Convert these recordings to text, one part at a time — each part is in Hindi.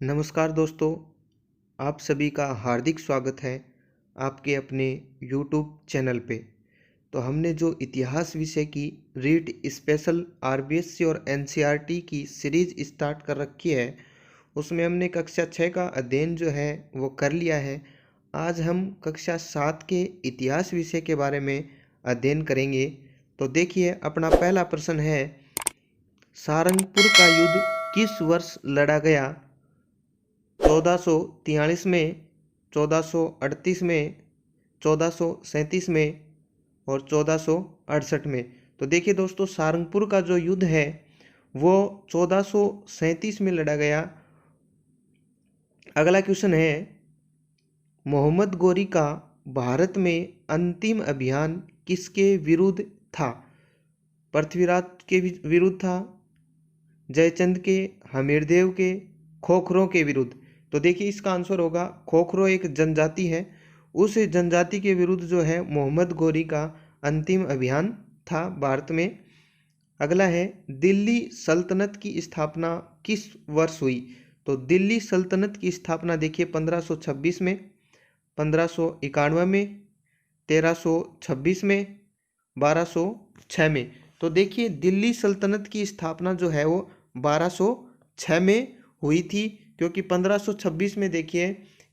नमस्कार दोस्तों, आप सभी का हार्दिक स्वागत है आपके अपने YouTube चैनल पे। तो हमने जो इतिहास विषय की रीट स्पेशल आरबीएससी और एनसीईआरटी की सीरीज स्टार्ट कर रखी है, उसमें हमने कक्षा 6 का अध्ययन जो है वो कर लिया है। आज हम कक्षा 7 के इतिहास विषय के बारे में अध्ययन करेंगे। तो देखिए, अपना पहला प्रश्न है, सारंगपुर का युद्ध किस वर्ष लड़ा गया? 1443 में, 1438 में, 1437 में और 1468 में। तो देखिए दोस्तों, सारंगपुर का जो युद्ध है वो 1437 में लड़ा गया। अगला क्वेश्चन है, मोहम्मद गोरी का भारत में अंतिम अभियान किसके विरुद्ध था? पृथ्वीराज के विरुद्ध था, जयचंद के, हमीरदेव के, खोखरों के विरुद्ध? तो देखिए, इसका आंसर होगा खोखरो एक जनजाति है, उस जनजाति के विरुद्ध जो है मोहम्मद गोरी का अंतिम अभियान था भारत में। अगला है, दिल्ली सल्तनत की स्थापना किस वर्ष हुई? तो दिल्ली सल्तनत की स्थापना देखिए 1526 में, 1591 में, 1326 में, 1206 में। तो देखिए, दिल्ली सल्तनत की स्थापना जो है वो 1206 में हुई थी, क्योंकि 1526 में देखिए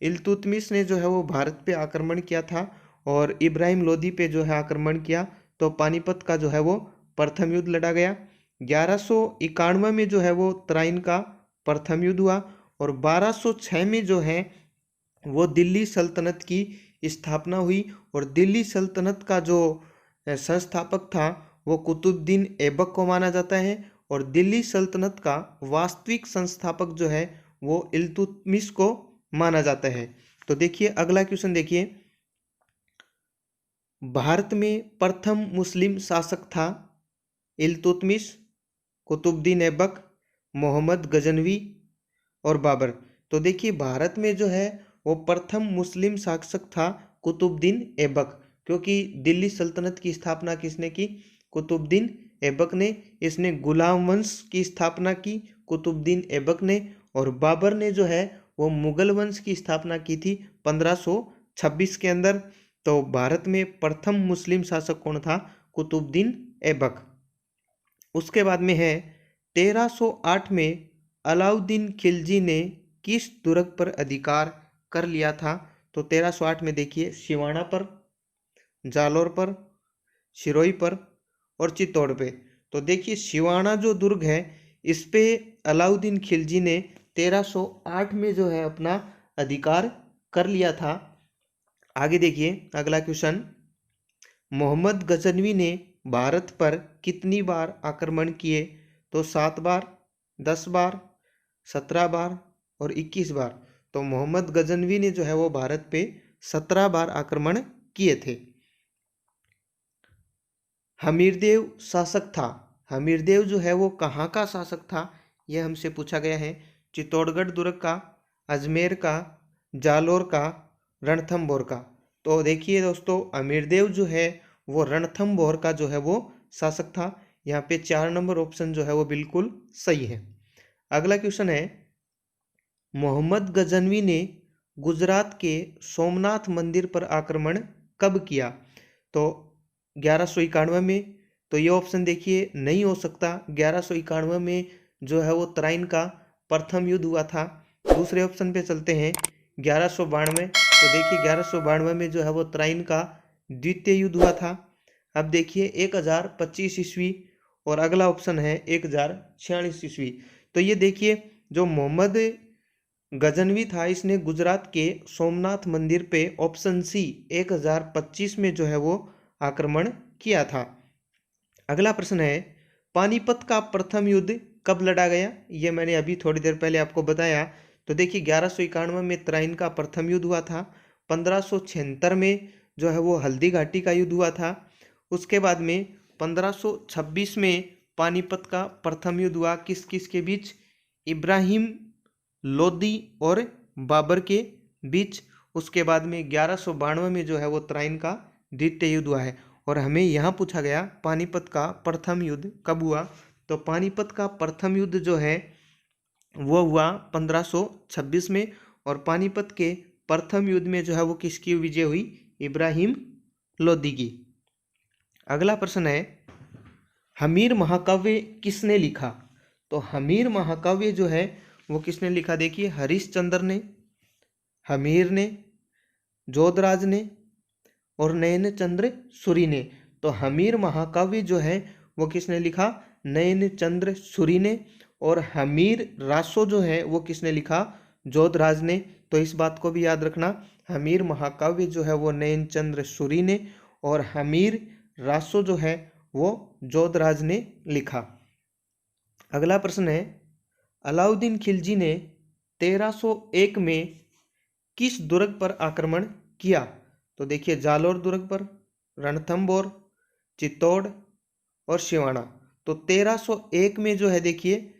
इल्तुतमिश ने जो है वो भारत पे आक्रमण किया था और इब्राहिम लोदी पे जो है आक्रमण किया, तो पानीपत का जो है वो प्रथम युद्ध लड़ा गया। 1191 में जो है वो तराइन का प्रथम युद्ध हुआ और 1206 में जो है वो दिल्ली सल्तनत की स्थापना हुई। और दिल्ली सल्तनत का जो संस्थापक था वो कुतुबुद्दीन ऐबक को माना जाता है और दिल्ली सल्तनत का वास्तविक संस्थापक जो है वो इल्तुतमिश को माना जाता है। तो देखिए, अगला क्वेश्चन देखिए, भारत में प्रथम मुस्लिम शासक था? इल्तुतमिश, कुतुबुद्दीन ऐबक, मोहम्मद गजनवी और बाबर? तो देखिए, भारत में जो है वो प्रथम मुस्लिम शासक था कुतुबुद्दीन ऐबक, क्योंकि दिल्ली सल्तनत की स्थापना किसने की? कुतुबुद्दीन ऐबक ने। इसने गुलाम वंश की स्थापना की कुतुबुद्दीन ऐबक ने, और बाबर ने जो है वो मुगल वंश की स्थापना की थी 1526 के अंदर। तो भारत में प्रथम मुस्लिम शासक कौन था? कुतुबुद्दीन ऐबक। उसके बाद में है, 1308 में अलाउद्दीन खिलजी ने किस दुर्ग पर अधिकार कर लिया था? तो 1308 में देखिए सिवाना पर, जालौर पर, सिरोही पर और चित्तौड़ पे। तो देखिए, सिवाना जो दुर्ग है इस पे अलाउद्दीन खिलजी ने 1308 में जो है अपना अधिकार कर लिया था। आगे देखिए, अगला क्वेश्चन, मोहम्मद गजनवी ने भारत पर कितनी बार आक्रमण किए? तो 7 बार, 10 बार, 17 बार और 21 बार। तो मोहम्मद गजनवी ने जो है वो भारत पे 17 बार आक्रमण किए थे। हमीरदेव शासक था, हमीरदेव जो है वो कहाँ का शासक था? यह हमसे पूछा गया है। चित्तौड़गढ़ दुर्ग का, अजमेर का, जालौर का, रणथंभौर का? तो देखिए दोस्तों, हमीरदेव जो है वो रणथंभौर का जो है वो शासक था। यहाँ पे 4 नंबर ऑप्शन जो है वो बिल्कुल सही है। अगला क्वेश्चन है, मोहम्मद गजनवी ने गुजरात के सोमनाथ मंदिर पर आक्रमण कब किया? तो 1191 में। तो ये ऑप्शन देखिए नहीं हो सकता, 1191 में जो है वो तराइन का प्रथम युद्ध हुआ था। दूसरे ऑप्शन पे चलते हैं, 1192। तो देखिए 1192 में जो है वो तराइन का द्वितीय युद्ध हुआ था। अब देखिए 1025 ईस्वी और अगला ऑप्शन है 1046 ईस्वी। तो ये देखिए, जो मोहम्मद गजनवी था इसने गुजरात के सोमनाथ मंदिर पे ऑप्शन सी 1025 में जो है वो आक्रमण किया था। अगला प्रश्न है, पानीपत का प्रथम युद्ध कब लड़ा गया? ये मैंने अभी थोड़ी देर पहले आपको बताया। तो देखिए 1191 में तराइन का प्रथम युद्ध हुआ था। 1576 में जो है वो हल्दी घाटी का युद्ध हुआ था। उसके बाद में 1526 में पानीपत का प्रथम युद्ध हुआ, किस किस के बीच? इब्राहिम लोदी और बाबर के बीच। उसके बाद में 1192 में जो है वो तराइन का द्वितीय युद्ध हुआ है। और हमें यहाँ पूछा गया पानीपत का प्रथम युद्ध कब हुआ? तो पानीपत का प्रथम युद्ध जो है वो हुआ 1526 में। और पानीपत के प्रथम युद्ध में जो है वो किसकी विजय हुई? इब्राहिम लोदी की। अगला प्रश्न है, हमीर महाकाव्य किसने लिखा? तो हमीर महाकाव्य जो है वो किसने लिखा? देखिए, हरिश्चंद्र ने, हमीर ने, जोधराज ने और नयनचंद्र सूरी ने। तो हमीर महाकाव्य जो है वो किसने लिखा? नयनचंद्र सूरी ने। और हमीर रासो जो है वो किसने लिखा? जोधराज ने। तो इस बात को भी याद रखना, हमीर महाकाव्य जो है वो नयनचंद्र सूरी ने और हमीर रासो जो है वो जोधराज ने लिखा। अगला प्रश्न है, अलाउद्दीन खिलजी ने 1301 में किस दुर्ग पर आक्रमण किया? तो देखिए, जालोर दुर्ग पर, रणथंबोर, चित्तौड़ और सिवाना। तो 1301 में जो है देखिए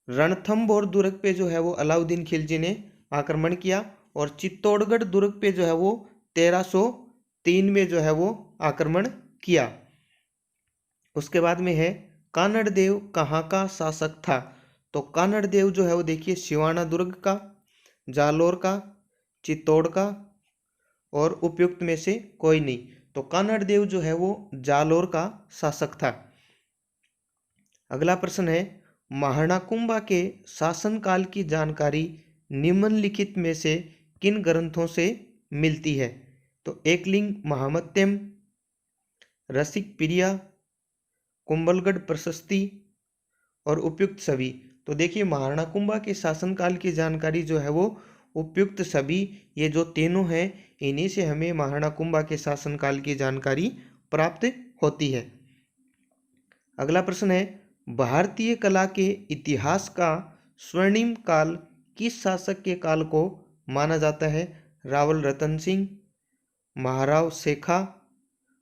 रणथंबोर दुर्ग पे जो है वो अलाउद्दीन खिलजी ने आक्रमण किया और चित्तौड़गढ़ दुर्ग पे जो है वो 1303 में जो है वो आक्रमण किया। उसके बाद में है, कानड़ देव कहाँ का शासक था? तो कानड़ देव जो है वो देखिए सिवाना दुर्ग का, जालोर का, चित्तौड़ का और उपयुक्त में से कोई नहीं। तो कानड़ देव जो है वो जालोर का शासक था। अगला प्रश्न है, महाराणा कुंभा के शासनकाल की जानकारी निम्नलिखित में से किन ग्रंथों से मिलती है? तो एकलिंग महामत्यम, रसिक प्रिया, कुंभलगढ़ प्रशस्ति और उपयुक्त सभी। तो देखिए, महाराणा कुंभा के शासनकाल की जानकारी जो है वो उपयुक्त सभी, ये जो तीनों हैं इन्हीं से हमें महाराणा कुंभा के शासनकाल की जानकारी प्राप्त होती है। अगला प्रश्न है, भारतीय कला के इतिहास का स्वर्णिम काल किस शासक के काल को माना जाता है? रावल रतन सिंह, महाराव शेखा,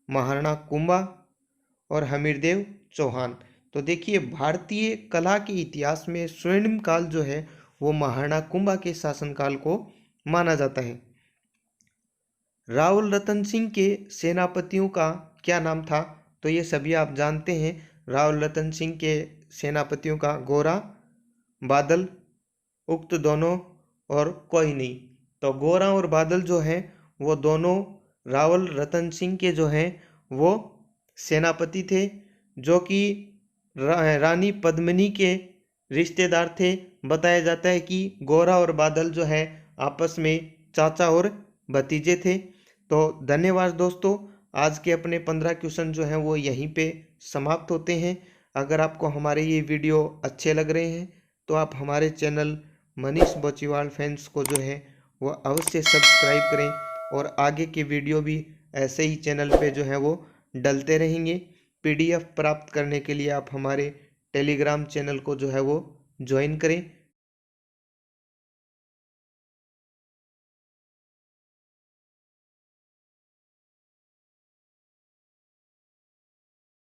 महाराणा कुंभा और हमीरदेव चौहान। तो देखिए, भारतीय कला के इतिहास में स्वर्णिम काल जो है वो महाराणा कुंभा के शासनकाल को माना जाता है। रावल रतन सिंह के सेनापतियों का क्या नाम था? तो ये सभी आप जानते हैं। रावल रतन सिंह के सेनापतियों का गोरा, बादल, उक्त दोनों और कोई नहीं। तो गोरा और बादल जो हैं वो दोनों रावल रतन सिंह के जो हैं वो सेनापति थे, जो कि रानी पद्मिनी के रिश्तेदार थे। बताया जाता है कि गोरा और बादल जो है आपस में चाचा और भतीजे थे। तो धन्यवाद दोस्तों, आज के अपने 15 क्वेश्चन जो हैं वो यहीं पे समाप्त होते हैं। अगर आपको हमारे ये वीडियो अच्छे लग रहे हैं तो आप हमारे चैनल मनीष बोचीवाल फैंस को जो है वो अवश्य सब्सक्राइब करें और आगे के वीडियो भी ऐसे ही चैनल पे जो है वो डलते रहेंगे। पीडीएफ प्राप्त करने के लिए आप हमारे टेलीग्राम चैनल को जो है वो ज्वाइन करें।